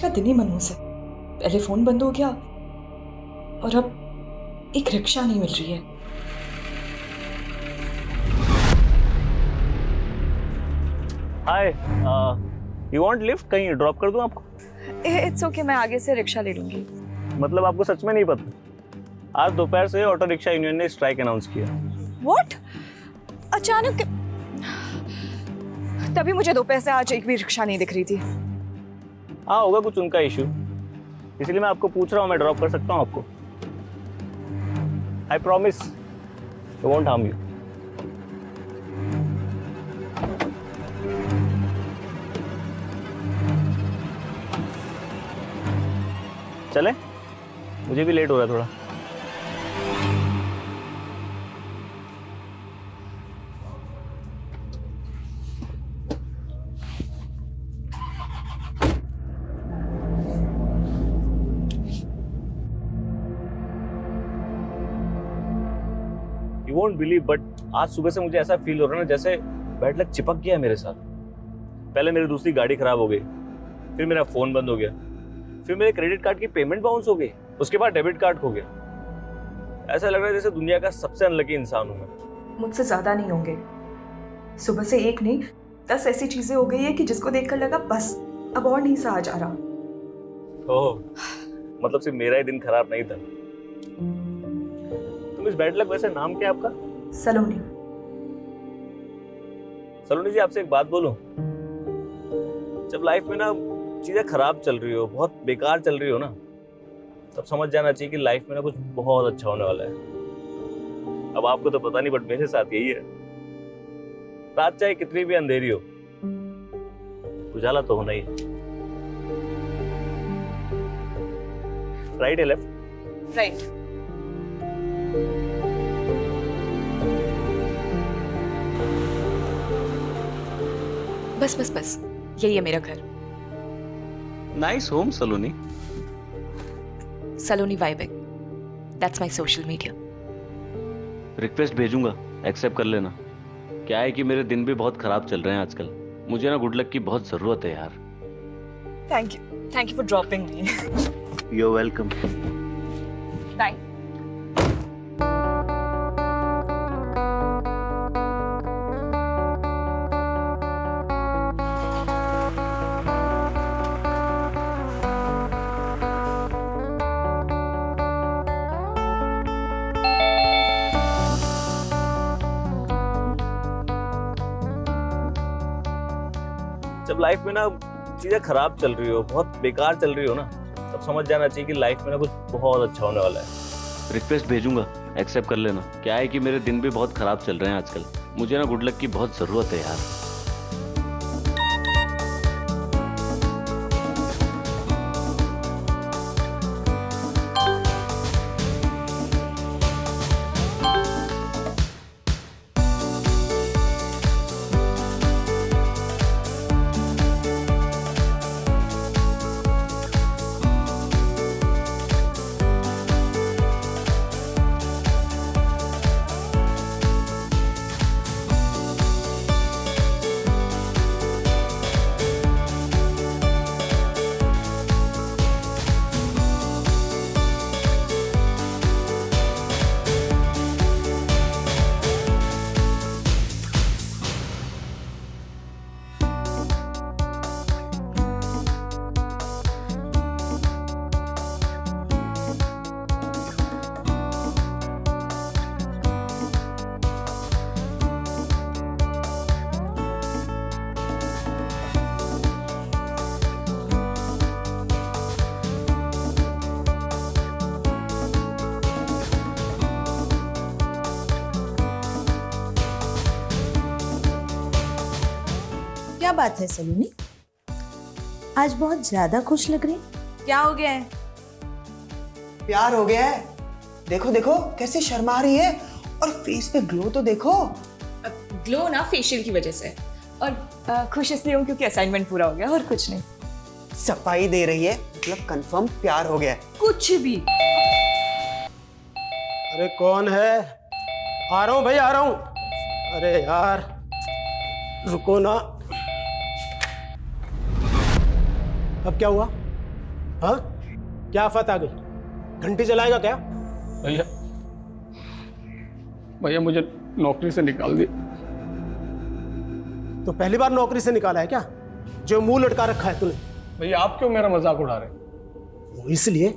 का दिन ही मनहूस है। पहले फोन बंद हो गया और अब एक रिक्शा नहीं मिल रही है। हाय, यू वांट लिफ्ट? कहीं ड्रॉप कर दूं आपको? इट्स ओके, मैं आगे से रिक्शा ले लूंगी। मतलब आपको सच में नहीं पता? आज दोपहर से ऑटो रिक्शा यूनियन ने स्ट्राइक अनाउंस किया। व्हाट? अचानक? तभी मुझे दोपहर से आज एक भी रिक्शा नहीं दिख रही थी। हाँ, होगा कुछ उनका इशू, इसलिए मैं आपको पूछ रहा हूँ, मैं ड्रॉप कर सकता हूँ आपको? I promise I won't harm you. चले? मुझे भी लेट हो रहा है थोड़ा। You won't believe, but आज सुबह से मुझे ऐसा फील हो रहा है ना जैसे बैड लक चिपक गया है मेरे साथ। पहले मेरी दूसरी गाड़ी खराब हो गई, फिर मेरा फोन बंद हो गया, फिर मेरे क्रेडिट कार्ड की पेमेंट बाउंस हो गई, उसके बाद डेबिट कार्ड खो गया। ऐसा लग रहा है जैसे दुनिया का सबसे अनलकी इंसान हूं मैं। मुझसे ज्यादा नहीं होंगे। सुबह से एक नहीं 10 ऐसी चीजें हो गई है कि जिसको देखकर लगा बस अब और नहीं सहा जा रहा। ओह, मतलब सिर्फ मेरा ही दिन खराब नहीं था। तुम इस बैड लक, वैसे नाम क्या है आपका? सलोनी। सलोनी जी, आपसे एक बात बोलूं? जब लाइफ में ना चीजें खराब चल रही हो, बहुत बेकार चल रही हो ना, तब समझ जाना चाहिए कि लाइफ में ना कुछ बहुत अच्छा होने वाला है। अब आपको तो पता नहीं, बट मेरे साथ यही है। रात चाहे कितनी भी अंधेरी हो, उजाला तो होना ही है। राइट है लेफ्ट? राइट। बस बस बस, यही है मेरा घर। Nice home Saloni. सलोनी वाइबेक, that's my social media. Request भेजूंगा, एक्सेप्ट कर लेना। क्या है कि मेरे दिन भी बहुत खराब चल रहे हैं आजकल। मुझे ना गुड लक की बहुत जरूरत है यार। Thank you for dropping me. You are welcome. Bye. जब लाइफ में ना चीजें खराब चल रही हो, बहुत बेकार चल रही हो ना, तब समझ जाना चाहिए कि लाइफ में ना कुछ बहुत अच्छा होने वाला है। रिक्वेस्ट भेजूंगा, एक्सेप्ट कर लेना। क्या है कि मेरे दिन भी बहुत खराब चल रहे हैं आजकल। मुझे ना गुड लक की बहुत जरूरत है यार। क्या बात है सलोनी, आज बहुत ज्यादा खुश लग रही। क्या हो गया है? प्यार हो गया है। देखो देखो कैसे शर्मा रही है, और फेस पे ग्लो तो देखो। ग्लो ना फेशियल की वजह से, और खुश इसलिए हूँ क्योंकि असाइनमेंट पूरा हो गया, और कुछ नहीं। सफाई दे रही है, मतलब कंफर्म प्यार हो गया है। कुछ भी। अरे कौन है? आ रहा हूँ भाई, आ रहा हूँ। अरे यार रुको ना। अब क्या हुआ? हाँ, क्या आफत आ गई? घंटी चलाएगा क्या? भैया भैया मुझे नौकरी से निकाल दिया। तो पहली बार नौकरी से निकाला है क्या, जो मुंह लटका रखा है तूने? भैया आप क्यों मेरा मजाक उड़ा रहे हैं? वो इसलिए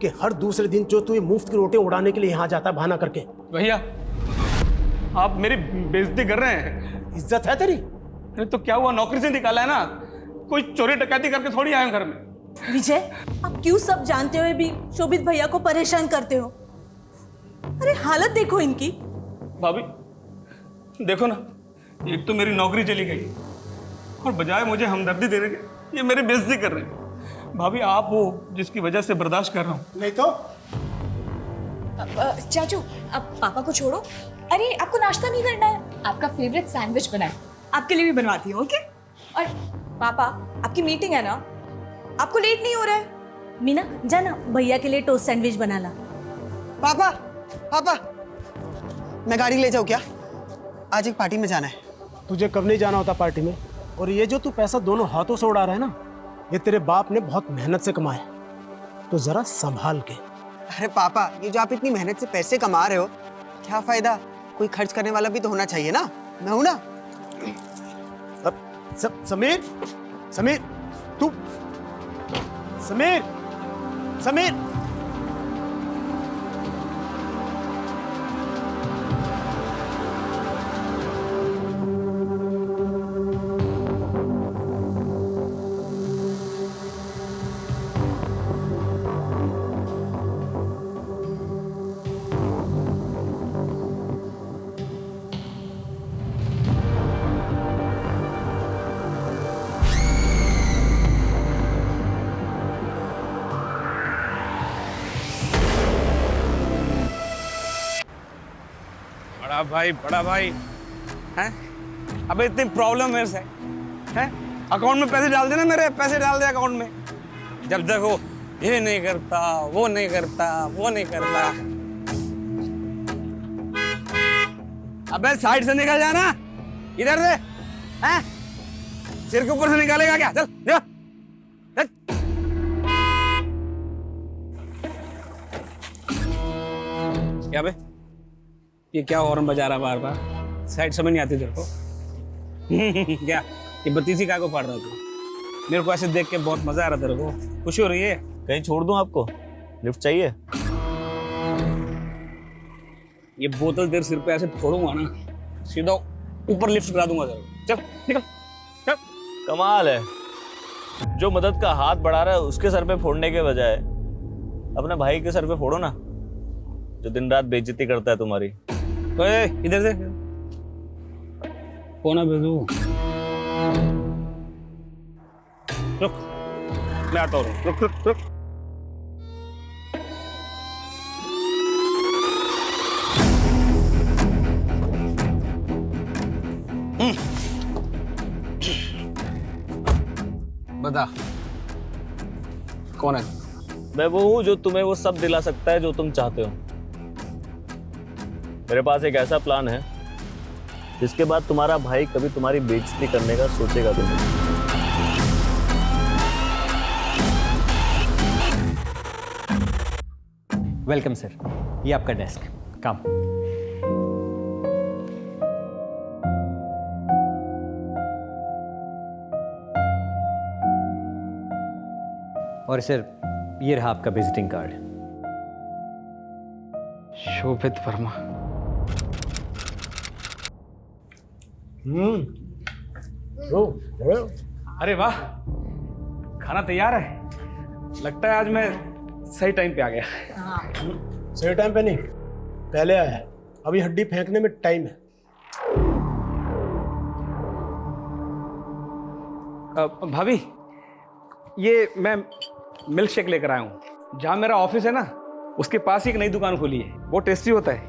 कि हर दूसरे दिन जो तू ये मुफ्त की रोटियां उड़ाने के लिए यहाँ जाता है बहाना करके। भैया आप मेरी बेइज्जती कर रहे हैं। इज्जत है तेरी? अरे तो क्या हुआ, नौकरी से निकाला है ना, कोई चोरी डकैती करके थोड़ी आए घर में। विजय, आप क्यों सब जानते हुए भी शोभित भैया को परेशान करते हो? अरे हालत देखो इनकी। भाभी देखो ना, एक तो मेरी नौकरी चली गई और बजाय मुझे हमदर्दी देने के ये मेरी बेइज्जती कर रहे हैं। भाभी आप हो जिसकी वजह से बर्दाश्त कर रहा हूँ। नहीं तो चाचू अब पापा को छोड़ो। अरे आपको नाश्ता नहीं करना है? आपका फेवरेट सैंडविच बनाए, आपके लिए भी बनवाती हूँ। ओके। और पापा आपकी मीटिंग है ना, आपको लेट नहीं हो रहा है? मीना जाना भैया के लिए टोस्ट सैंडविच बना ला। पापा पापा, मैं गाड़ी ले जाऊँ क्या? आज एक पार्टी में जाना है। तुझे कब नहीं जाना होता पार्टी में? और ये जो तू पैसा दोनों हाथों से उड़ा रहा है ना, ये तेरे बाप ने बहुत मेहनत से कमाया, तो जरा संभाल के। अरे पापा, ये जो आप इतनी मेहनत से पैसे कमा रहे हो, क्या फायदा? कोई खर्च करने वाला भी तो होना चाहिए ना। मैं हूं ना। अब समीर, समीर तू, समीर, समीर, बड़ा भाई हैं? अबे इतनी प्रॉब्लम है से हैं? अकाउंट में पैसे डाल देना, मेरे पैसे डाल दे अकाउंट में। जब देखो ये नहीं करता, वो नहीं करता, वो नहीं करता। अबे साइड से निकल जाना, इधर से हैं? सिर के ऊपर से निकालेगा क्या? चल जा, चल। क्या बे, ये क्या हॉर्न बजा रहा बार बार? साइड समझ नहीं आती तेरे को? क्या ये बत्तीसी काय को फाड़ रहा तू? मेरे को ऐसे देख के बहुत मजा आ रहा तेरे को? खुशी हो रही है? कहीं छोड़ दूं आपको? लिफ्ट चाहिए? ये बोतल तेरे सिर पे ऐसे फोड़ूंगा ना, सीधा ऊपर लिफ्ट करा दूंगा तेरे को। चल निकल, चल। कमाल है, जो मदद का हाथ बढ़ा रहा है उसके सर पे फोड़ने के बजाय अपने भाई के सर पे फोड़ो ना, जो दिन रात बेइज्जती करता है तुम्हारी। ओए इधर से कौन है बेजू? रुक, मैं आता हूँ। रुक रुक रुक। बता कौन है? मैं वो हूं जो तुम्हें वो सब दिला सकता है जो तुम चाहते हो। मेरे पास एक ऐसा प्लान है जिसके बाद तुम्हारा भाई कभी तुम्हारी बेइज्जती करने का सोचेगा भी नहीं। वेलकम सर, ये आपका डेस्क। काम। और सर ये रहा आपका विजिटिंग कार्ड। शोभित वर्मा। अरे वाह, खाना तैयार है। लगता है आज मैं सही टाइम पे आ गया। सही टाइम पे नहीं, पहले आया है। अभी हड्डी फेंकने में टाइम है। भाभी ये मैं मिल्क शेक लेकर आया हूँ। जहाँ मेरा ऑफिस है ना, उसके पास ही एक नई दुकान खुली है, वो टेस्टी होता है।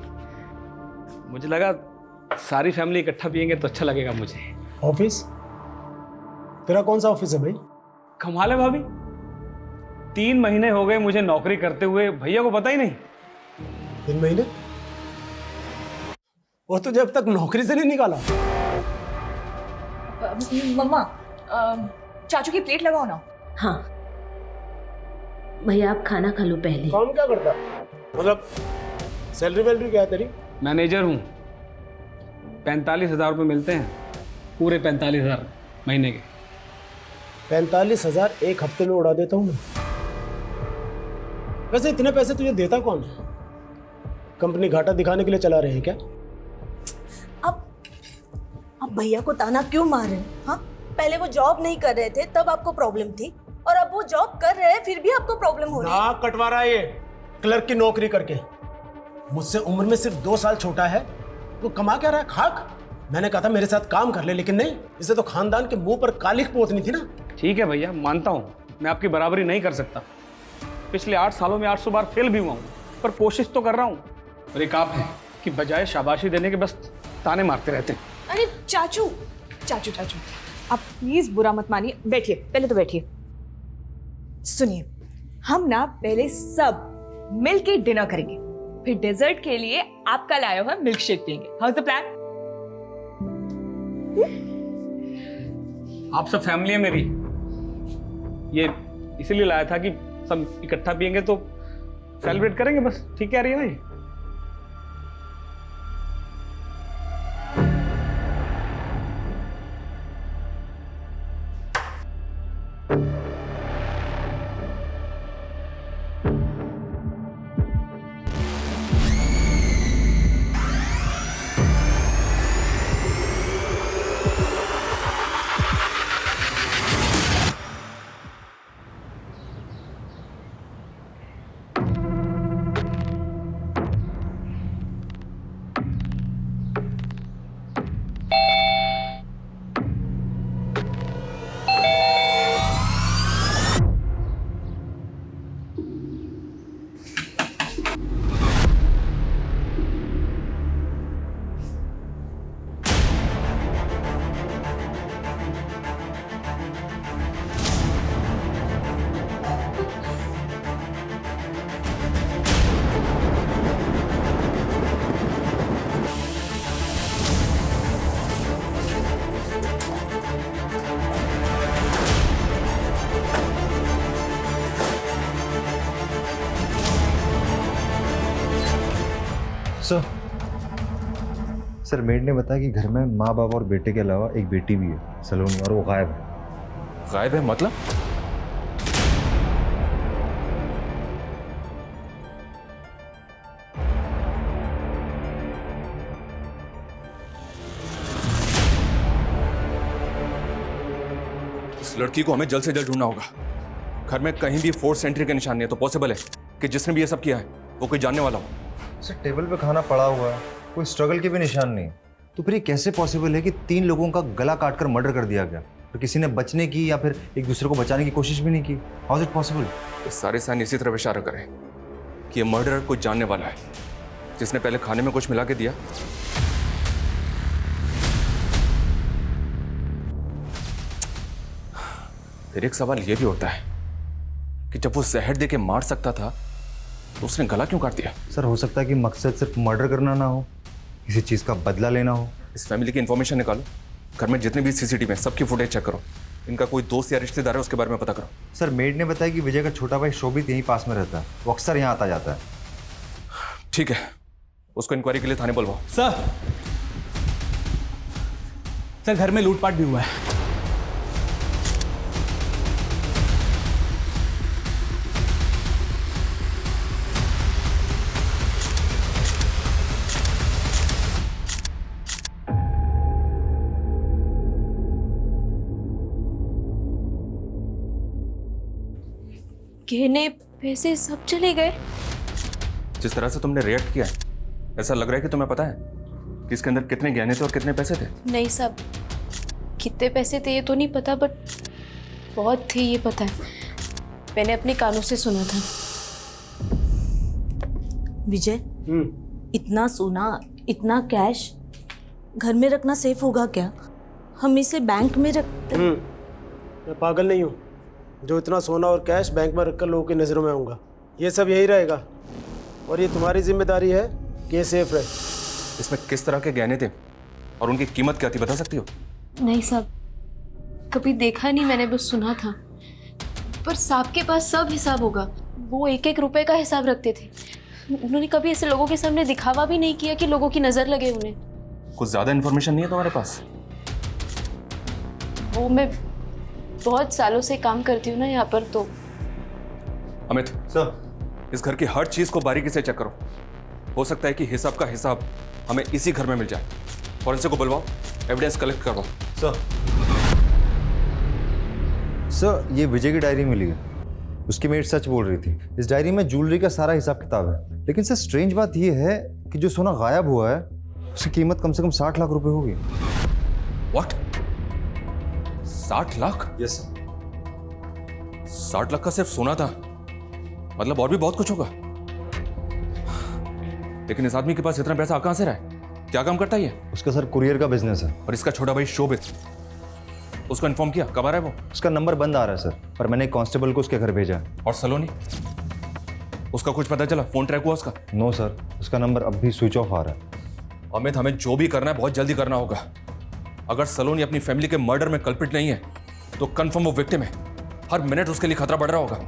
मुझे लगा सारी फैमिली इकट्ठा पियेंगे तो अच्छा लगेगा मुझे। ऑफिस? तेरा कौन सा ऑफिस है भाई? कमाल है भाभी, 3 महीने हो गए मुझे नौकरी करते हुए, भैया को पता ही नहीं। 3 महीने? वो तो जब तक नौकरी से नहीं निकाला। मम्मा चाचू की प्लेट लगाओ ना। हाँ भैया आप खाना खा लो पहले। काम क्या करता, मतलब सैलरी वैलरी क्या है तेरी? मैनेजर हूँ। 45,000 रुपये मिलते हैं, पूरे 45,000 महीने के। 45,000 एक हफ्ते में उड़ा देता हूँ मैं। वैसे इतने पैसे तुझे देता कौन है? कंपनी घाटा दिखाने के लिए चला रहे हैं क्या? अब भैया को ताना क्यों मार रहे हैं? हाँ, पहले वो जॉब नहीं कर रहे थे तब आपको प्रॉब्लम थी, और अब वो जॉब कर रहे हैं फिर भी आपको प्रॉब्लम हो रही है। नाक कटवा रहा है ये क्लर्क की नौकरी करके। मुझसे उम्र में सिर्फ 2 साल छोटा है, वो कमा क्या रहा है? खाक। मैंने कहा था मेरे साथ काम कर ले, लेकिन नहीं, इसे तो खानदान के मुंह पर कालिख पोतनी थी ना। ठीक है भैया, मानता हूँ मैं आपकी बराबरी नहीं कर सकता। पिछले 8 सालों में 800 बार फेल भी हुआ हूँ, पर कोशिश तो कर रहा हूँ। और एक आप है कि बजाय शाबाशी देने के बस ताने मारते रहते हैं। अरे चाचू चाचू चाचू, आप प्लीज बुरा मत मानिए, बैठिए, पहले तो बैठिए। सुनिए, हम ना पहले सब मिल के डिनर करेंगे, फिर डेजर्ट के लिए आपका लाया हुआ मिल्क शेक पियेंगे। House the plan? आप सब फैमिली है मेरी, ये इसीलिए लाया था कि सब इकट्ठा पियेंगे तो सेलिब्रेट करेंगे, बस। ठीक कह रही है ना ये? सर मेड ने बताया कि घर में माँ बाप और बेटे के अलावा एक बेटी भी है, सलोनी, और वो गायब है। गायब है मतलब? इस लड़की को हमें जल्द से जल्द ढूंढना होगा। घर में कहीं भी फोर्स एंट्री के निशान नहीं है, तो पॉसिबल है कि जिसने भी ये सब किया है वो कोई जानने वाला हो। सर टेबल पे खाना पड़ा हुआ है, कोई स्ट्रगल के भी निशान नहीं, तो फिर ये कैसे पॉसिबल है कि 3 लोगों का गला काटकर मर्डर कर दिया गया, तो किसी ने बचने की या फिर एक दूसरे को बचाने की कोशिश भी नहीं की? How is it possible? ये सारे साइन इसी तरफ इशारा करें कि ये मर्डरर कुछ जानने वाला है, जिसने पहले खाने में कुछ मिला के दिया। फिर एक सवाल ये भी उठता है कि जब वो जहर दे के मार सकता था तो उसने गला क्यों काट दिया? सर हो सकता है कि मकसद सिर्फ मर्डर करना ना हो, किसी चीज़ का बदला लेना हो। इस फैमिली की इन्फॉर्मेशन निकालो, घर में जितने भी सीसीटीवी हैं सबकी फुटेज चेक करो, इनका कोई दोस्त या रिश्तेदार है उसके बारे में पता करो। सर मेड ने बताया कि विजय का छोटा भाई शोभित यहीं पास में रहता है, वो अक्सर यहाँ आता जाता है। ठीक है, उसको इंक्वायरी के लिए थाने बुलवाओ। सर घर में लूटपाट भी हुआ है। गहने पैसे सब चले गए। जिस तरह से तुमने रिएक्ट किया है, ऐसा लग रहा है कि तुम्हें पता है कि इसके अंदर कितने गहने थे और कितने पैसे थे। नहीं साहब, कितने पैसे थे ये तो नहीं पता, बट बहुत थे ये पता है, मैंने अपने कानों से सुना था। विजय, इतना सोना, इतना कैश घर में रखना सेफ होगा क्या? हम इसे बैंक में रखते। मैं पागल नहीं हूँ जो इतना सोना और कैश बैंक में रखकर लोगों की नज़रों में आऊँगा। ये सब यही रहेगा और ये तुम्हारी जिम्मेदारी है कि ये सेफ रहे। इसमें किस तरह के गहने थे और उनकी कीमत क्या थी, बता सकती हो? नहीं साहब, कभी देखा नहीं, मैंने बस सुना था। पर साहब के पास सब हिसाब होगा। वो एक एक रुपए का हिसाब रखते थे। उन्होंने कभी ऐसे लोगों के सामने दिखावा भी नहीं किया कि लोगों की नजर लगे उन्हें। कुछ ज्यादा इन्फॉर्मेशन नहीं है तुम्हारे पास? वो मैं बहुत सालों से काम करती हूँ ना यहाँ पर, तो अमित सर, इस घर की हर चीज को बारीकी से चेक करो। हो सकता है कि हिसाब का हिसाब हमें इसी घर में मिल जाए। फॉरेंसिक को बुलवाओ, एविडेंस कलेक्ट करवाओ। सर ये विजय की डायरी मिली है। उसकी मेट सच बोल रही थी। इस डायरी में ज्वेलरी का सारा हिसाब किताब है। लेकिन सर स्ट्रेंज बात ये है कि जो सोना गायब हुआ है उसकी कीमत कम से कम 60 लाख रुपए होगी। What? 60 lakh? Yes sir. 60 lakh का सिर्फ सोना था, मतलब और भी बहुत कुछ होगा। लेकिन इस आदमी के पास इतना पैसा कहां से रहा है? क्या काम करता है ये? उसका सर कुरियर का बिजनेस है। और इसका छोटा भाई शोभित, उसको इन्फॉर्म किया? कब आ रहा है वो? उसका नंबर बंद आ रहा है सर, पर मैंने एक कांस्टेबल को उसके घर भेजा है। और सलोनी, उसका कुछ पता चला? फोन ट्रैक हुआ उसका? नो सर, उसका नंबर अब भी स्विच ऑफ आ रहा है। अमित, हमें जो भी करना है बहुत जल्दी करना होगा। अगर सलोनी अपनी फैमिली के मर्डर में कल्प्रिट नहीं है तो कंफर्म वो विक्टिम है। हर मिनट उसके लिए खतरा बढ़ रहा होगा।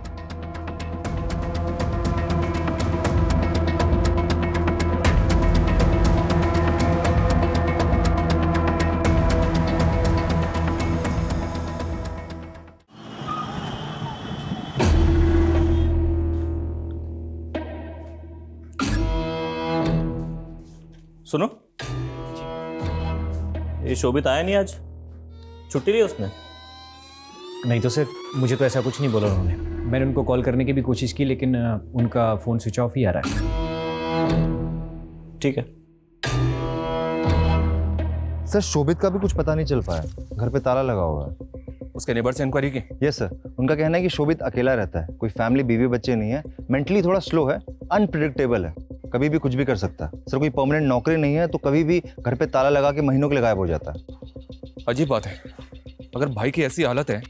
सुनो, ये शोभित आया नहीं आज? छुट्टी ली उसने? नहीं तो सर, मुझे तो ऐसा कुछ नहीं बोला उन्होंने। मैंने उनको कॉल करने की भी कोशिश की, लेकिन उनका फ़ोन स्विच ऑफ ही आ रहा है। ठीक है। सर शोभित का भी कुछ पता नहीं चल पाया। घर पे ताला लगा हुआ है। उसके नेबर से इंक्वायरी की? यस सर, उनका कहना है कि शोभित अकेला रहता है, कोई फैमिली बीवी बच्चे नहीं है, मेंटली थोड़ा स्लो है, अनप्रिडिक्टेबल है, कभी भी कुछ भी कर सकता है। सर कोई परमानेंट नौकरी नहीं है, तो कभी भी घर पे ताला लगा के महीनों के लिए गायब हो जाता है। अजीब बात है। अगर भाई की ऐसी हालत है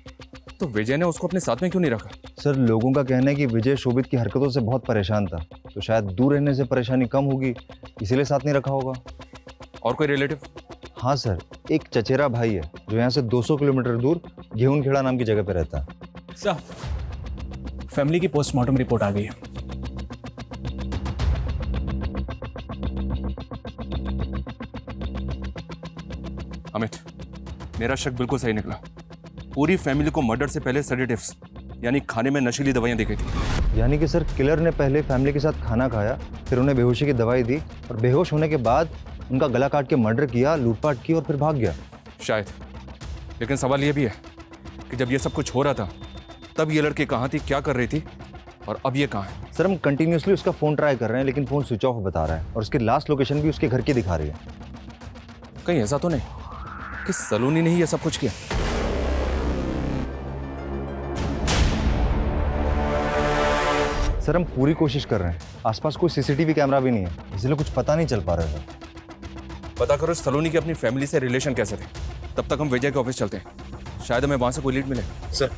तो विजय ने उसको अपने साथ में क्यों नहीं रखा? सर लोगों का कहना है कि विजय शोभित की हरकतों से बहुत परेशान था, तो शायद दूर रहने से परेशानी कम होगी, इसीलिए साथ नहीं रखा होगा। और कोई रिलेटिव? हाँ सर, एक चचेरा भाई है जो यहाँ से 200 किलोमीटर दूर गेहूंखेड़ा नाम की जगह पे रहता है। सर, फैमिली की पोस्टमार्टम रिपोर्ट आ गई है। अमित, मेरा शक बिल्कुल सही निकला। पूरी फैमिली को मर्डर से पहले सेडेटिव्स यानी खाने में नशीली दवाइयां दी गई थी। यानी कि सर किलर ने पहले फैमिली के साथ खाना खाया, फिर उन्हें बेहोशी की दवाई दी और बेहोश होने के बाद उनका गला काट के मर्डर किया, लूटपाट की और फिर भाग गया। शायद। लेकिन सवाल यह भी है कि जब ये सब कुछ हो रहा था तब ये लड़की कहाँ थी, क्या कर रही थी, और अब ये कहाँ है? सर हम कंटिन्यूसली उसका फ़ोन ट्राई कर रहे हैं, लेकिन फ़ोन स्विच ऑफ बता रहा है और उसकी लास्ट लोकेशन भी उसके घर की दिखा रही है। कहीं ऐसा तो नहीं कि सलोनी ने ही ये सब कुछ किया? सर हम पूरी कोशिश कर रहे हैं, आसपास कोई सीसीटीवी कैमरा भी नहीं है, इसलिए कुछ पता नहीं चल पा रहा है। पता करो सलोनी के अपनी फैमिली से रिलेशन कैसे थे। तब तक हम विजय के ऑफिस चलते हैं, शायद हमें वहां से कोई लीड मिले। सर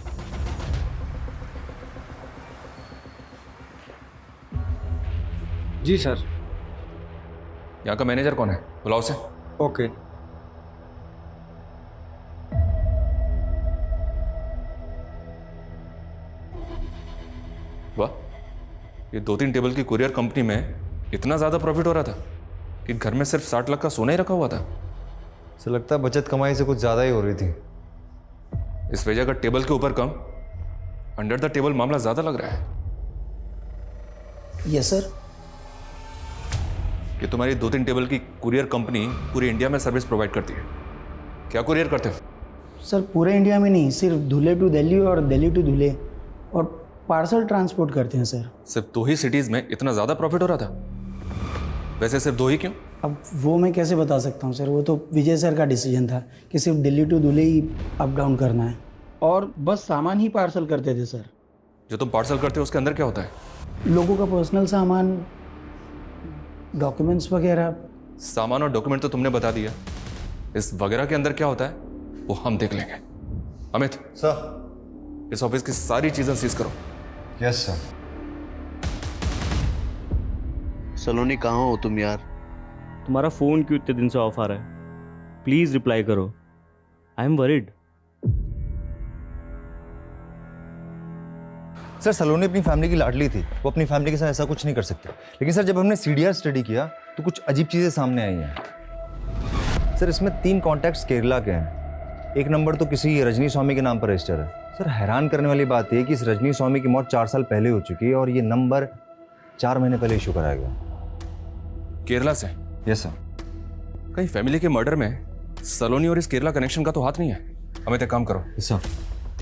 जी सर। यहाँ का मैनेजर कौन है? बुलाओ उसे। ओके। वाह, ये 2-3 टेबल की कुरियर कंपनी में इतना ज्यादा प्रॉफिट हो रहा था कि घर में सिर्फ 60 लाख का सोना ही रखा हुआ था। सर लगता है बचत कमाई से कुछ ज़्यादा ही हो रही थी। इस वजह का टेबल के ऊपर कम, अंडर द टेबल मामला ज्यादा लग रहा है। Yes sir. कि तुम्हारी 2-3 टेबल की कुरियर कंपनी पूरी इंडिया में सर्विस प्रोवाइड करती है। क्या कुरियर करते हो? सर पूरे इंडिया में नहीं, सिर्फ धुले टू दिल्ली और दिल्ली टू धुले, और पार्सल ट्रांसपोर्ट करते हैं सर। सिर्फ 2 ही सिटीज में इतना ज्यादा प्रॉफिट हो रहा था? वैसे सिर्फ 2 ही क्यों? अब वो मैं कैसे बता सकता हूँ सर, वो तो विजय सर का डिसीजन था कि सिर्फ दिल्ली टू धुले ही अप डाउन करना है, और बस सामान ही पार्सल करते थे सर। जो तुम पार्सल करते हो उसके अंदर क्या होता है? लोगों का पर्सनल सामान, डॉक्यूमेंट्स वगैरह। सामान और डॉक्यूमेंट तो तुमने बता दिया, इस वगैरह के अंदर क्या होता है वो हम देख लेंगे। अमित सर, इस ऑफिस की सारी चीजें सीज करो। Yes sir. सलोनी कहाँ हो तुम यार? तुम्हारा फ़ोन क्यों इतने दिन से ऑफ आ रहा है? प्लीज़ रिप्लाई करो, आई एम वरीड। सर सलोनी अपनी फैमिली की लाडली थी, वो अपनी फैमिली के साथ ऐसा कुछ नहीं कर सकते। लेकिन सर जब हमने CDR स्टडी किया तो कुछ अजीब चीज़ें सामने आई हैं। सर इसमें 3 कॉन्टैक्ट्स केरला के हैं। एक नंबर तो किसी रजनी स्वामी के नाम पर रजिस्टर है। सर हैरान करने वाली बात यह है कि इस रजनी स्वामी की मौत 4 साल पहले हो चुकी है और ये नंबर 4 महीने पहले इशू कराया गया। केरला से? Yes sir. कहीं फैमिली के मर्डर में सलोनी और इस केरला कनेक्शन का तो हाथ नहीं है? हमें तो काम करो सर,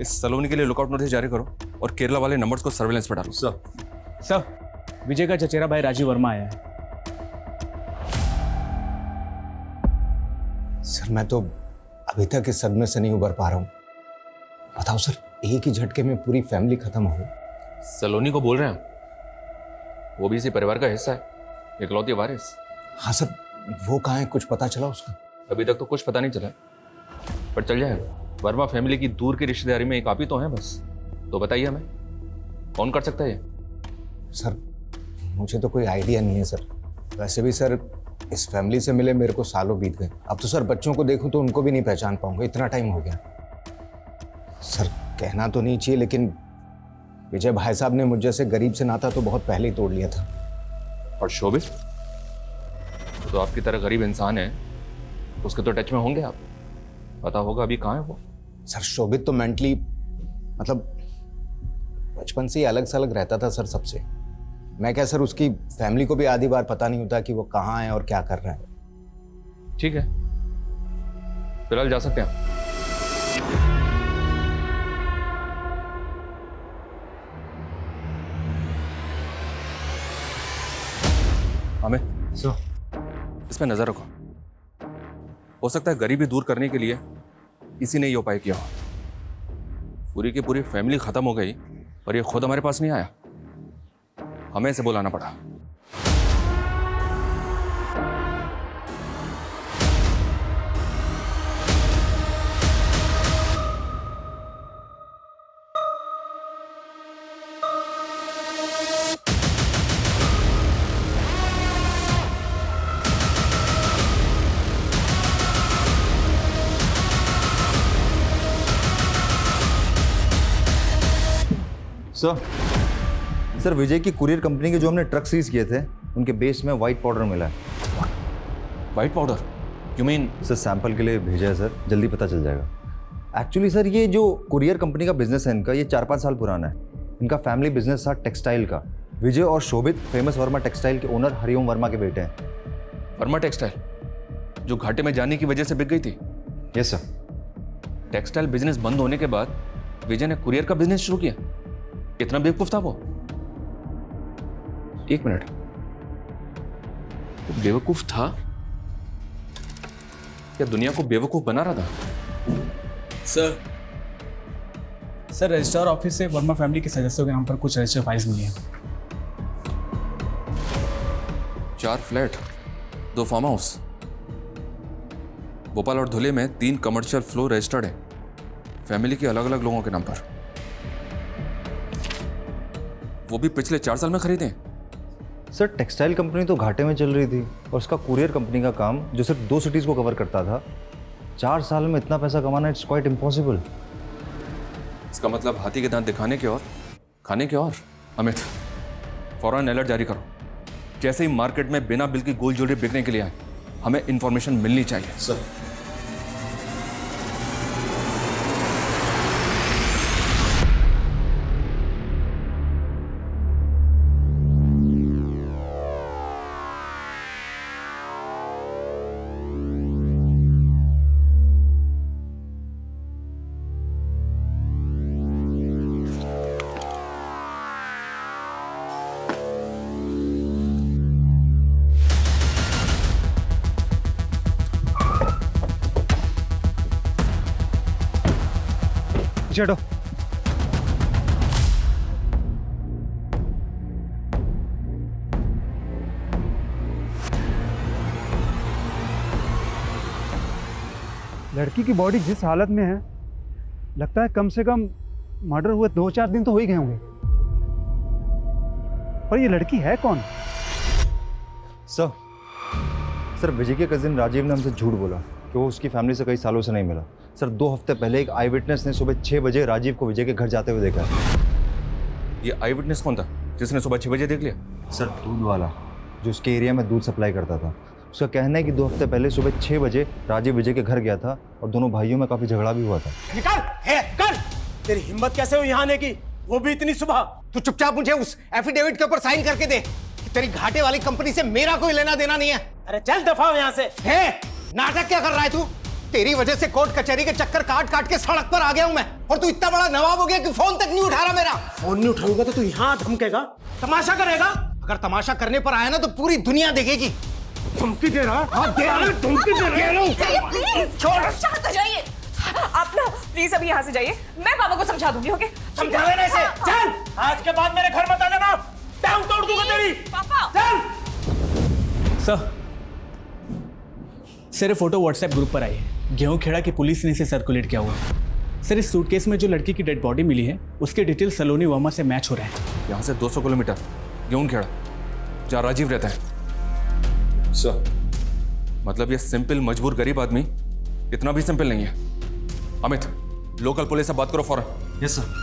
इस सलोनी के लिए लुकआउट नोटिस जारी करो और केरला वाले नंबर्स को सर्वेलेंस पे डालो। सर, विजय का चचेरा भाई राजीव वर्मा आया है। सर मैं तो अभी तक इस सदमे से नहीं उबर पा रहा हूँ। बताओ सर, एक ही झटके में पूरी फैमिली खत्म हो गई। सलोनी को बोल रहे हैं, वो भी इसी परिवार का हिस्सा है, इकलौती वारिस। हाँ सर, वो कहाँ है, कुछ पता चला उसका? अभी तक तो कुछ पता नहीं चला, पर चल जाएगा। वर्मा फैमिली की दूर की रिश्तेदारी में एक आप ही तो हैं बस। तो बताइए हमें कौन कर सकता है ये? सर मुझे तो कोई आइडिया नहीं है सर। वैसे भी सर इस फैमिली से मिले मेरे को सालों बीत गए। अब तो सर बच्चों को देखूं तो उनको भी नहीं पहचान पाऊंगा, इतना टाइम हो गया। सर कहना तो नहीं चाहिए लेकिन विजय भाई साहब ने मुझ जैसे गरीब से नाता तो बहुत पहले ही तोड़ लिया था। और शोभित तो आपकी तरह गरीब इंसान है, उसके तो टच में होंगे आप, पता होगा अभी कहाँ है वो। सर शोभित तो मेंटली मतलब बचपन से ही अलग से अलग रहता था सर सबसे। मैं क्या सर, उसकी फैमिली को भी आधी बार पता नहीं होता कि वो कहाँ है और क्या कर रहा है। ठीक है, फिलहाल जा सकते हैं। हमें इस पे नजर रखो। हो सकता है गरीबी दूर करने के लिए इसी ने ये उपाय किया हो। पूरी की पूरी फैमिली खत्म हो गई और ये खुद हमारे पास नहीं आया, हमें इसे बुलाना पड़ा। सर विजय की कुरियर कंपनी के जो हमने ट्रक सीज किए थे उनके बेस में व्हाइट पाउडर मिला है। White powder? You mean? Sir sample के लिए भेजा है सर, जल्दी पता चल जाएगा। एक्चुअली सर ये जो कुरियर कंपनी का बिजनेस है इनका, ये 4-5 साल पुराना है। इनका फैमिली बिजनेस था टेक्सटाइल का। विजय और शोभित फेमस वर्मा टेक्सटाइल के ओनर हरिओम वर्मा के बेटे हैं। वर्मा टेक्सटाइल जो घाटे में जाने की वजह से बिक गई थी? Yes sir. टेक्सटाइल बिजनेस बंद होने के बाद विजय ने कुरियर का बिजनेस शुरू किया। इतना बेवकूफ था वो? एक मिनट, वो बेवकूफ था या दुनिया को बेवकूफ बना रहा था? सर रजिस्ट्रार ऑफिस से वर्मा फैमिली के सदस्यों के नाम पर कुछ रजिस्टर फाइल्स मिली हैं। 4 फ्लैट, 2 फार्म हाउस, भोपाल और धुले में 3 कमर्शियल फ्लोर रजिस्टर्ड है फैमिली के अलग अलग लोगों के नाम पर। वो भी पिछले 4 साल में खरीदे। सर टेक्सटाइल कंपनी तो घाटे में चल रही थी और उसका कुरियर कंपनी का काम जो सिर्फ 2 सिटीज़ को कवर करता था, 4 साल में इतना पैसा कमाना इट्स क्वाइट इम्पॉसिबल। इसका मतलब हाथी के दांत दिखाने के और खाने के और। अमित फौरन अलर्ट जारी करो। जैसे ही मार्केट में बिना बिल की गोल्ड ज्वेलरी बिकने के लिए आए, हमें इंफॉर्मेशन मिलनी चाहिए। सर चलो लड़की की बॉडी जिस हालत में है, लगता है कम से कम मर्डर हुए 2-4 दिन तो हो ही गए होंगे। पर ये लड़की है कौन? सर विजय के कजिन राजीव ने हमसे झूठ बोला कि वो उसकी फैमिली से कई सालों से नहीं मिला। सर 2 हफ्ते पहले एक आई विटनेस ने सुबह 6 बजे राजीव को विजय के घर जाते हुए देखा है। ये आई विटनेस कौन था जिसने सुबह 6 बजे देख लिया? सर दूध वाला जो उसके एरिया में दूध सप्लाई करता था, उसका कहना है कि 2 हफ्ते पहले सुबह 6 बजे राजीव विजय के घर गया था और दोनों भाइयों में काफी झगड़ा भी हुआ था। निकाल है कर, तेरी हिम्मत कैसे हुई यहाँ आने की, वो भी इतनी सुबह? तू चुपचाप मुझे उस एफिडेविट के ऊपर साइन करके दे कि तेरी घाटे वाली कंपनी से मेरा कोई लेना देना नहीं है। अरे चल दफा हो यहाँ से। है नाटक क्या कर रहा है तू? तेरी वजह से कोर्ट कचहरी के चक्कर काट काट के सड़क पर आ गया हूं मैं, और तू इतना बड़ा नवाब हो गया कि फोन तक नहीं उठा रहा मेरा। फोन नहीं उठाऊंगा तो तू यहाँ धमकेगा, तमाशा करेगा? अगर तमाशा करने पर आया ना तो पूरी दुनिया देखेगी। धमकी दे रहा? हाँ दे रहा, धमकी दे रहा हूं। प्लीज छोड़, शांत हो जाइए आप ना, प्लीज अभी यहाँ से जाइए, मैं पापा को समझा दूंगी। ओके समझा लेने से चल, आज के बाद मेरे घर मत आ जाना, टांग तोड़ दूंगा तेरी। पापा सर सर ये फोटो व्हाट्सएप ग्रुप पर आई है, गेहूं खेड़ा की पुलिस ने इसे सर्कुलेट किया हुआ है। सर इस सूटकेस में जो लड़की की डेड बॉडी मिली है उसके डिटेल सलोनी वर्मा से मैच हो रहे हैं। यहाँ से 200 किलोमीटर गेहूं खेड़ा जहाँ राजीव रहता है। सर मतलब ये सिंपल मजबूर गरीब आदमी इतना भी सिंपल नहीं है। अमित लोकल पुलिस से बात करो फौरन। Yes sir.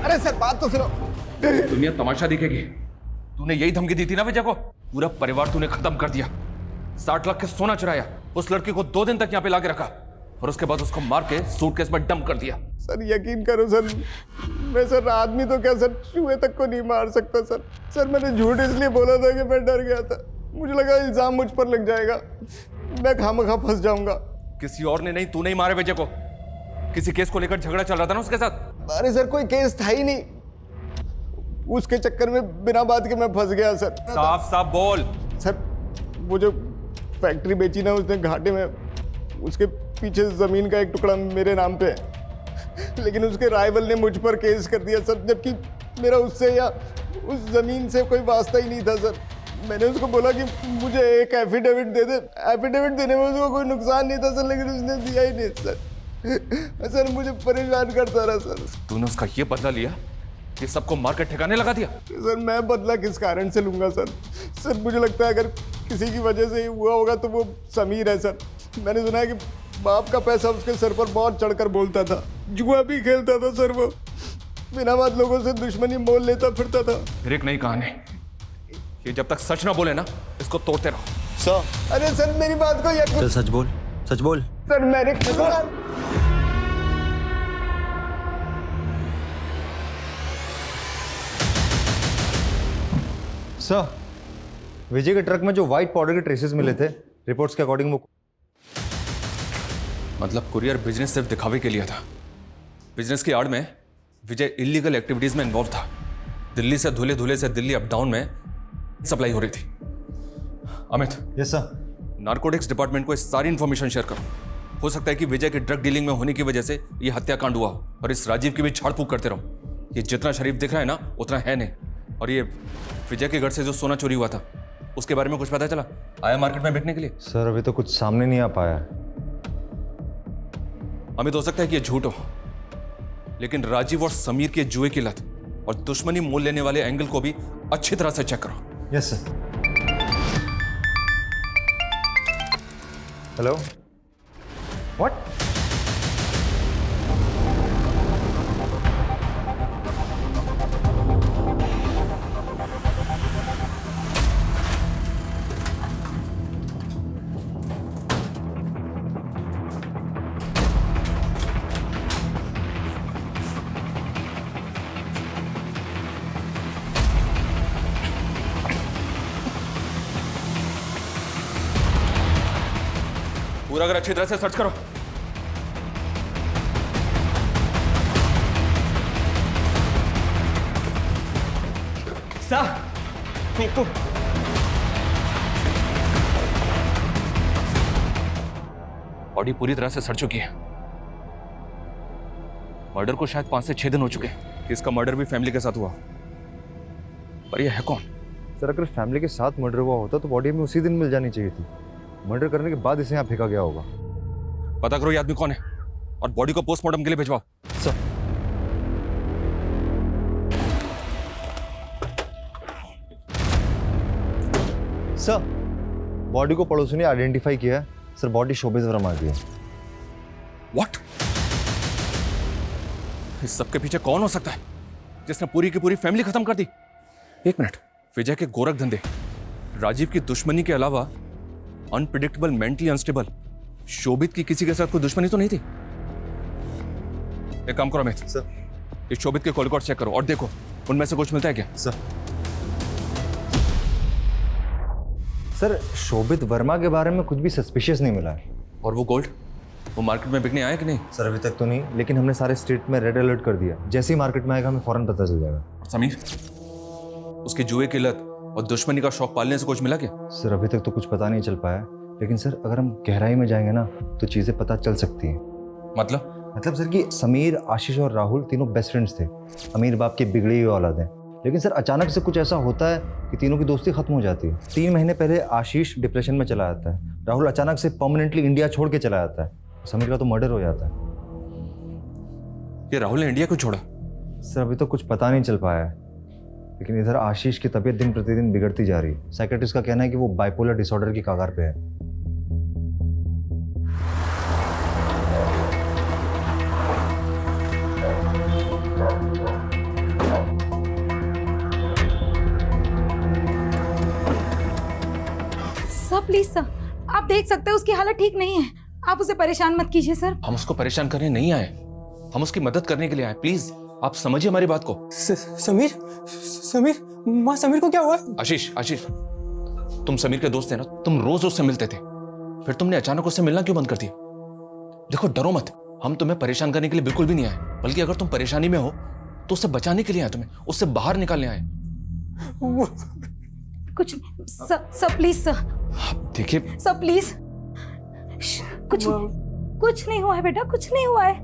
अरे सर बात तो सुनो। दुनिया तमाशा दिखेगी। तूने यही धमकी दी थी ना विजय को, पूरा परिवार तूने खत्म कर दिया। 60 लाख के सोना चुराया, उस लड़की को 2 दिन तक यहाँ पे लाके रखा और उसके बाद उसको मार के सूटकेस में डंप कर दिया। सर यकीन करो सर, मैं सर आदमी तो क्या सर चूहे तक को नहीं मार सकता सर। सर मैंने झूठ इसलिए बोला था कि मैं डर गया था, मुझे लगा इल्जाम मुझ पर लग जाएगा, मैं खामखा फंस जाऊंगा। किसी और ने नहीं, तू नहीं मारे विजय को। किसी केस को लेकर झगड़ा चल रहा था ना उसके साथ। अरे सर कोई केस था ही नहीं, उसके चक्कर में बिना बात के मैं फंस गया सर। साफ साफ बोल। सर वो जो फैक्ट्री बेची ना उसने घाटे में, उसके पीछे जमीन का एक टुकड़ा मेरे नाम पे है, लेकिन उसके राइवल ने मुझ पर केस कर दिया सर, जबकि मेरा उससे या उस जमीन से कोई वास्ता ही नहीं था सर। मैंने उसको बोला कि मुझे एक एफिडेविट दे दे, एफिडेविट देने में उसको कोई नुकसान नहीं था सर, लेकिन उसने दिया ही नहीं सर। सर मुझे परेशान करता रहा सर। तूने उसका ये बदला लिया, ये सबको मार कर ठिकाने लगा दिया। सर मैं बदला किस कारण से लूंगा सर? सर मुझे लगता है अगर किसी की वजह से ही हुआ होगा तो वो समीर है सर। मैंने सुना है कि बाप का पैसा उसके सर पर बहुत चढ़कर बोलता था, जुआ भी खेलता था सर, वो बिना बात लोगों से दुश्मनी मोल लेता फिरता था। फिर एक नई कहानी, ये जब तक सच ना बोले ना इसको तोड़ते रहो। सर अरे सर मेरी बात को यकीन। चल सच बोल, सच बोल। सर मैंने सर विजय के ट्रक में जो व्हाइट पाउडर के ट्रेसेस मिले थे, रिपोर्ट्स के अकॉर्डिंग वो मतलब कुरियर बिजनेस सिर्फ दिखावे के लिए था। बिजनेस की आड़ में विजय इलीगल एक्टिविटीज में इन्वॉल्व था। दिल्ली से धुले धुले से दिल्ली अप डाउन में सप्लाई हो रही थी। Amit. Yes sir. Narcotics department को इस सारी इंफॉर्मेशन शेयर करो। हो सकता है कि विजय के ड्रग डीलिंग में होने की वजह से ये हत्याकांड हुआ हो, और इस राजीव की भी झाड़ फूक करते रहो। ये जितना शरीफ दिख रहा है ना उतना है नहीं। और ये विजय के घर से जो सोना चोरी हुआ था उसके बारे में कुछ पता चला? आया मार्केट में बिकने के लिए? सर अभी तो कुछ सामने नहीं आ पाया। अमित हो सकता है कि ये झूठ हो, लेकिन राजीव और समीर के जुए की लत और दुश्मनी मोल लेने वाले एंगल को भी अच्छी तरह से चेक करो। Yes sir. Hello what? पूरा अगर अच्छी तरह से सर्च करो। बॉडी पूरी तरह से सड़ चुकी है। मर्डर को शायद 5 से 6 दिन हो चुके हैं। इसका मर्डर भी फैमिली के साथ हुआ, पर यह है कौन? सर अगर फैमिली के साथ मर्डर हुआ होता तो बॉडी हमें उसी दिन मिल जानी चाहिए थी। मर्डर करने के बाद इसे यहाँ फेंका गया होगा। पता करो ये आदमी कौन है और बॉडी को पोस्टमार्टम के लिए भिजवाओ। सर सर बॉडी को पड़ोसी ने आइडेंटिफाई किया है सर, बॉडी शोभित वर्मा की है। व्हाट? इस सबके पीछे कौन हो सकता है जिसने पूरी की पूरी फैमिली खत्म कर दी? एक मिनट, विजय के गोरख धंधे, राजीव की दुश्मनी के अलावा अनप्रिडिक्टेबल, मेंटली अनस्टेबल शोभित की किसी के साथ कोई दुश्मनी तो नहीं थी? एक काम करो अमित सर, इस शोभित के कॉल रिकॉर्ड चेक करो और देखो उनमें से कुछ मिलता है क्या? सर शोभित वर्मा के बारे में कुछ भी सस्पिशियस नहीं मिला है। और वो गोल्ड, वो मार्केट में बिकने आया कि नहीं? सर अभी तक तो नहीं, लेकिन हमने सारे स्टेट में रेड अलर्ट कर दिया। जैसे ही मार्केट में आएगा हमें फौरन पता चल जाएगा। और समीर, उसकी जुए की लत और दुश्मनी का शौक पालने से कुछ मिला क्या? सर अभी तक तो कुछ पता नहीं चल पाया, लेकिन सर अगर हम गहराई में जाएंगे ना तो चीजें पता चल सकती हैं। मतलब सर कि समीर, आशीष और राहुल तीनों बेस्ट फ्रेंड्स थे, अमीर बाप की बिगड़ी हुई औलाद हैं। लेकिन सर अचानक से कुछ ऐसा होता है कि तीनों की दोस्ती खत्म हो जाती है। 3 महीने पहले आशीष डिप्रेशन में चला जाता है, राहुल अचानक से परमानेंटली इंडिया छोड़ के चला जाता है, समीर का तो मर्डर हो जाता है। ये राहुल ने इंडिया क्यों छोड़ा? सर अभी तो कुछ पता नहीं चल पाया है, लेकिन इधर आशीष की तबीयत दिन प्रतिदिन बिगड़ती जा रही है। साइकेट्रिस्ट का कहना है कि वो बाइपोलर डिसऑर्डर की कगार पे है। सर प्लीज सर, आप देख सकते हैं उसकी हालत ठीक नहीं है, आप उसे परेशान मत कीजिए सर। हम उसको परेशान करने नहीं आए, हम उसकी मदद करने के लिए आए। प्लीज आप समझिए हमारी बात को। समीर, माँ समीर को क्या हुआ? आशीष, तुम समीर के दोस्त थे ना, तुम रोज उससे मिलते थे, फिर तुमने अचानक उससे मिलना क्यों बंद कर दिया? देखो डरो मत, हम तुम्हें परेशान करने के लिए बिल्कुल भी नहीं आए, बल्कि अगर तुम परेशानी में हो तो उसे बचाने के लिए आए, तुम्हें उससे बाहर निकालने आए। कुछ सर प्लीज सर, देखिए सर प्लीज, कुछ नहीं हुआ है बेटा, कुछ नहीं हुआ है।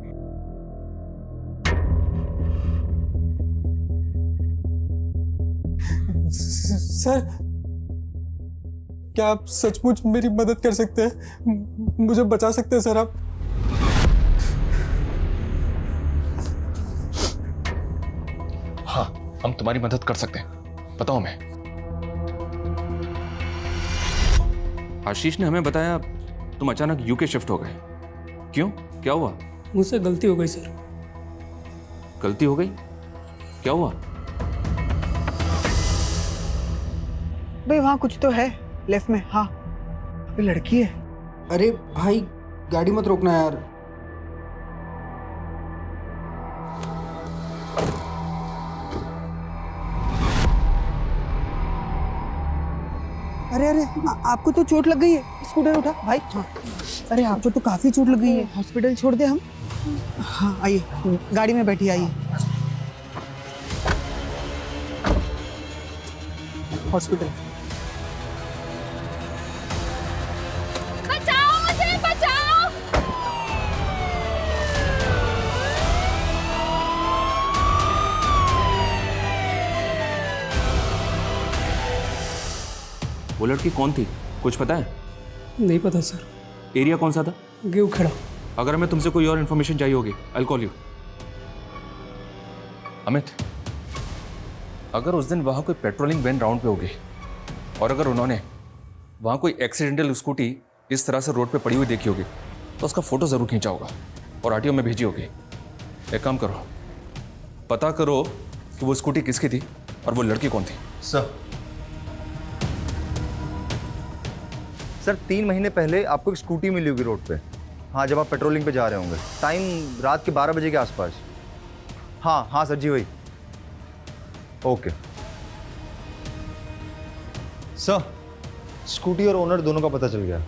सर क्या आप सचमुच मेरी मदद कर सकते हैं? मुझे बचा सकते हैं सर आप? हाँ, हम तुम्हारी मदद कर सकते हैं, बताओ हमें। आशीष ने हमें बताया तुम अचानक यूके शिफ्ट हो गए, क्यों, क्या हुआ? मुझसे गलती हो गई सर। गलती हो गई? क्या हुआ? भाई वहाँ कुछ तो है लेफ्ट में। हाँ अभी लड़की है। अरे भाई गाड़ी मत रोकना यार। अरे अरे आपको तो चोट लग गई है, स्कूटर उठा भाई। हाँ अरे आपको तो काफी चोट लग गई है, हॉस्पिटल छोड़ दे हम? हाँ आइए, गाड़ी में बैठिए, आइए हॉस्पिटल। बचाओ मुझे, बचाओ। वो लड़की कौन थी, कुछ पता है? नहीं पता सर। एरिया कौन सा था? गेहूं खेड़ा। अगर हमें तुमसे कोई और इन्फॉर्मेशन चाहिए होगी, आई कॉल यू। अमित, अगर उस दिन वहां कोई पेट्रोलिंग वैन राउंड पे होगी और अगर उन्होंने वहां कोई एक्सीडेंटल स्कूटी इस तरह से रोड पे पड़ी हुई देखी होगी तो उसका फोटो जरूर खींचा होगा और आरटीओ में भेजी होगी। एक काम करो, पता करो कि वो स्कूटी किसकी थी और वो लड़की कौन थी। सर 3 महीने पहले आपको एक स्कूटी मिली होगी रोड पे। हाँ, जब आप पेट्रोलिंग पे जा रहे होंगे, टाइम रात के 12 बजे के आसपास। हाँ सर जी वही। ओके सर, स्कूटी और ओनर दोनों का पता चल गया।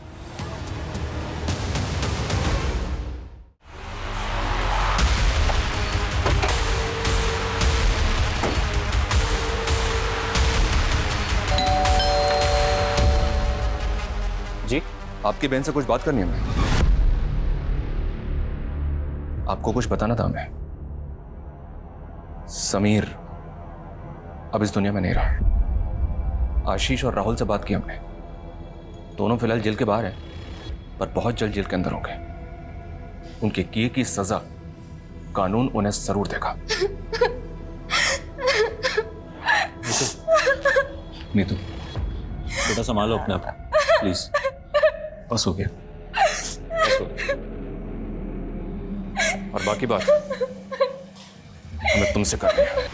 जी, आपकी बहन से कुछ बात करनी है हमें। आपको कुछ बताना था हमें। समीर अब इस दुनिया में नहीं रहा। आशीष और राहुल से बात की हमने, दोनों फिलहाल जेल के बाहर हैं, पर बहुत जल्द जेल के अंदर होंगे। उनके किए की सजा कानून उन्हें जरूर देगा। नीतू बेटा संभालो अपने आप प्लीज। बस हो गया, बस हो गया। और बाकी बात हमें तुमसे करनी है।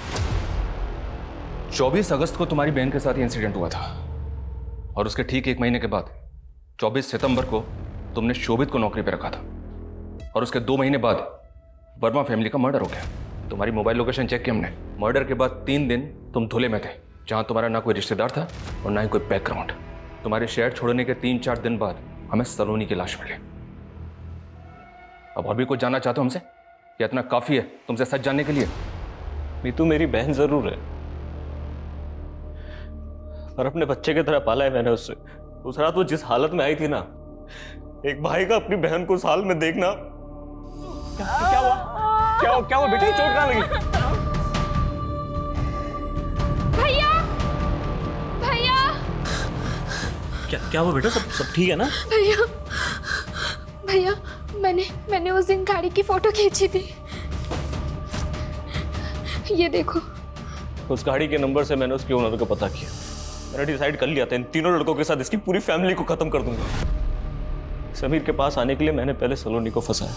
24 अगस्त को तुम्हारी बहन के साथ ही इंसिडेंट हुआ था और उसके ठीक 1 महीने के बाद 24 सितंबर को तुमने शोभित को नौकरी पर रखा था और उसके 2 महीने बाद वर्मा फैमिली का मर्डर हो गया। तुम्हारी मोबाइल लोकेशन चेक की हमने। मर्डर के बाद 3 दिन तुम धुले में थे, जहां तुम्हारा ना कोई रिश्तेदार था और ना ही कोई बैकग्राउंड। तुम्हारे शहर छोड़ने के 3-4 दिन बाद हमें सलोनी की लाश मिली। अब और भी कुछ जानना चाहते हो हमसे या इतना काफी है तुमसे सच जानने के लिए? मीतू मेरी बहन जरूर है, और अपने बच्चे की तरह पाला है मैंने उससे। उस रात वो जिस हालत में आई थी ना, एक भाई का अपनी बहन को उस हाल में देखना। क्या हुआ? क्या हुआ बेटे? चोट कहाँ लगी? भैया, भैया, क्या हुआ बेटा? सब ठीक है ना? भैया, भैया, मैंने उस दिन गाड़ी की फोटो खींची थी, ये देखो। उस गाड़ी के नंबर से मैंने उसके ओनर को पता किया। मैंने डिसाइड कर लिया था इन तीनों लड़कों के साथ इसकी पूरी फैमिली को खत्म कर दूंगा। समीर के पास आने के लिए मैंने पहले सलोनी को फंसाया,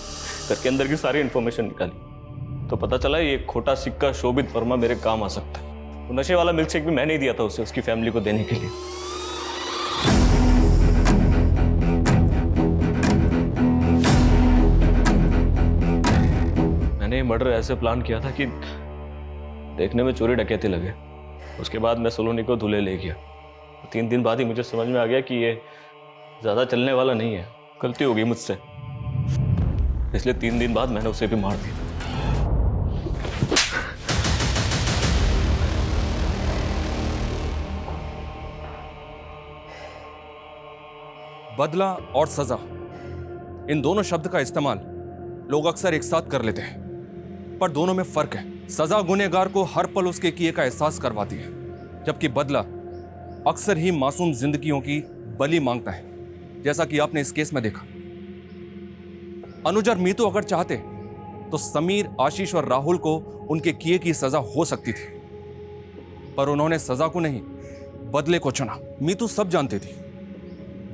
घर के अंदर की सारी इंफॉर्मेशन निकाली, तो पता चला ये खोटा सिक्का शोभित वर्मा मेरे काम आ सकता है। तो नशे वाला मिल्कशेक भी मैंने ही दिया था उसे, उसकी फैमिली को देने के लिए। मैंने ये मर्डर ऐसे प्लान किया था कि देखने में चोरी डकैती लगे। उसके बाद मैं सलोनी को धुले ले गया। 3 दिन बाद ही मुझे समझ में आ गया कि ये ज्यादा चलने वाला नहीं है, गलती हो गई मुझसे, इसलिए 3 दिन बाद मैंने उसे भी मार दिया। बदला और सजा, इन दोनों शब्द का इस्तेमाल लोग अक्सर एक साथ कर लेते हैं, पर दोनों में फर्क है। सजा गुनहगार को हर पल उसके किए का एहसास करवाती है, जबकि बदला अक्सर ही मासूम जिंदगियों की बलि मांगता है, जैसा कि आपने इस केस में देखा। अनुज और मीतू अगर चाहते तो समीर, आशीष और राहुल को उनके किए की सजा हो सकती थी, पर उन्होंने सजा को नहीं, बदले को चुना। मीतू सब जानती थी,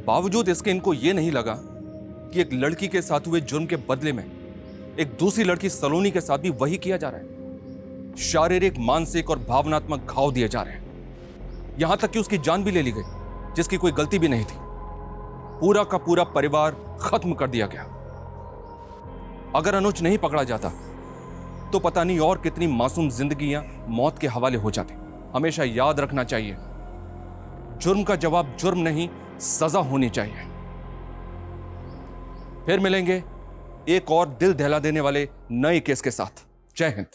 बावजूद इसके इनको यह नहीं लगा कि एक लड़की के साथ हुए जुर्म के बदले में एक दूसरी लड़की सलोनी के साथ भी वही किया जा रहा है। शारीरिक, मानसिक और भावनात्मक घाव दिए जा रहे हैं, यहां तक कि उसकी जान भी ले ली गई, जिसकी कोई गलती भी नहीं थी। पूरा का पूरा परिवार खत्म कर दिया गया। अगर अनुज नहीं पकड़ा जाता तो पता नहीं और कितनी मासूम जिंदगियां मौत के हवाले हो जाती। हमेशा याद रखना चाहिए, जुर्म का जवाब जुर्म नहीं, सजा होनी चाहिए। फिर मिलेंगे एक और दिल दहला देने वाले नए केस के साथ। जय हिंद।